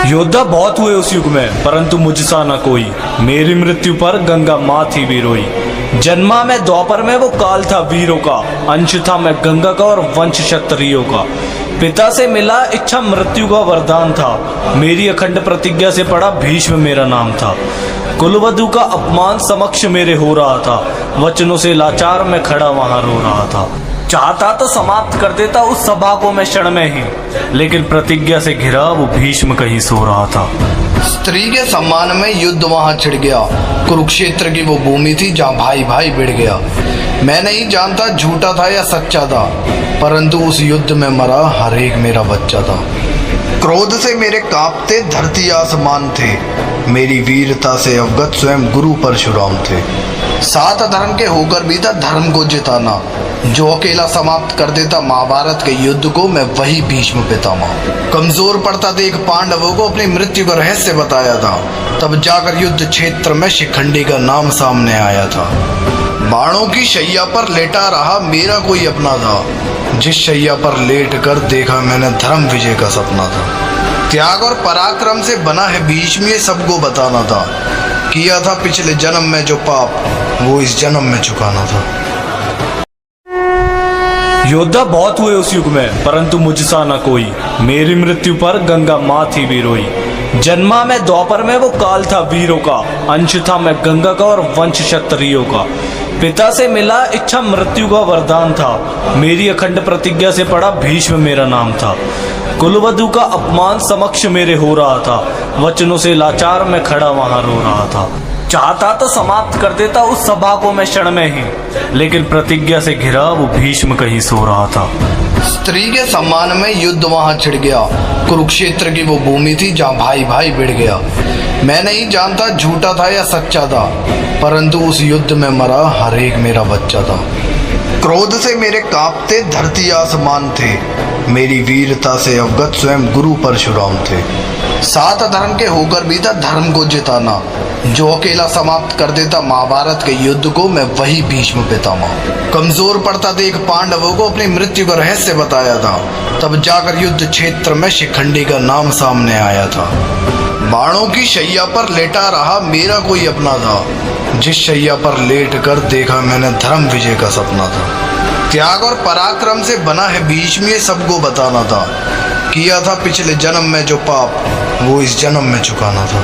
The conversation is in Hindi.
योद्धा बहुत हुए उस युग में, परंतु मुझसा न कोई। मेरी मृत्यु पर गंगा माँ थी भी रोई। जन्मा मैं द्वापर में, वो काल था वीरों का। अंश था मैं गंगा का और वंश क्षत्रियों का। पिता से मिला इच्छा मृत्यु का वरदान था। मेरी अखंड प्रतिज्ञा से पड़ा भीष्म मेरा नाम था। कुलवधु का अपमान समक्ष मेरे हो रहा था। वचनों से लाचार मैं खड़ा वहां रो रहा था। चाहता तो समाप्त कर देता उस सभा को मैं क्षण में ही, लेकिन प्रतिज्ञा से घिरा वो भीष्म कहीं सो रहा था। स्त्री के सम्मान में युद्ध वहां छिड़ गया। कुरुक्षेत्र की वो भूमि थी जहां भाई भाई भिड़ गया। मैं नहीं जानता झूठा था या सच्चा था, परंतु उस युद्ध में मरा हर एक मेरा बच्चा था। क्रोध से मेरे कांपते धरती आसमान थे। मेरी वीरता से अवगत स्वयं गुरु परशुराम थे। सात धर्म के होकर भी था धर्म को जिताना। जो अकेला समाप्त कर देता महाभारत के युद्ध को, मैं वही भीष्म पितामह। कमजोर पड़ता देख पांडवों को अपनी मृत्यु का रहस्य बताया था। तब जाकर युद्ध क्षेत्र में शिखंडी का नाम सामने आया था। बाणों की शैया पर लेटा रहा मेरा कोई अपना था। जिस शैया पर लेट कर देखा मैंने धर्म विजय का सपना था। त्याग और पराक्रम से बना है भीष्म, ये सबको बताना था। किया था पिछले जन्म में जो पाप, वो इस जन्म में चुकाना था। योद्धा बहुत हुए उस युग में, परंतु मुझसा न कोई। मेरी मृत्यु पर गंगा माँ थी भी रोई। जन्मा मैं द्वापर में, वो काल था वीरों का। अंश था मैं गंगा का और वंश क्षत्रियों का। पिता से मिला इच्छा मृत्यु का वरदान था। मेरी अखंड प्रतिज्ञा से पड़ा भीष्म मेरा नाम था। कुलवधु का अपमान समक्ष मेरे हो रहा था। वचनों से लाचार मैं खड़ा वहां रो रहा था। चाहता तो समाप्त कर देता उस सभा को मैं क्षण में ही, लेकिन प्रतिज्ञा से घिरा वो भीष्म कहीं सो रहा था। स्त्री के सम्मान में युद्ध वहां छिड़ गया। कुरुक्षेत्र की वो भूमि थी जहां भाई भाई भिड़ गया। मैं नहीं जानता झूठा था या सच्चा था, परंतु उस युद्ध में मरा हर एक मेरा बच्चा था। क्रोध से मेरे कांपते धरती आसमान थे। मेरी वीरता से अवगत स्वयं गुरु परशुराम थे। सात धर्म के होकर भी था धर्म को जिताना। जो अकेला समाप्त कर देता महाभारत के युद्ध को, मैं वही भीष्म पितामह। कमजोर पड़ता देख पांडवों को अपनी मृत्यु का रहस्य बताया था। तब जाकर युद्ध क्षेत्र में शिखंडी का नाम सामने आया था। बाणों की शैया पर लेटा रहा मेरा कोई अपना था। जिस शैया पर लेट कर देखा मैंने धर्म विजय का सपना था। त्याग और पराक्रम से बना है भीष्म, ये सबको बताना था। किया था पिछले जन्म में जो पाप, वो इस जन्म में चुकाना था।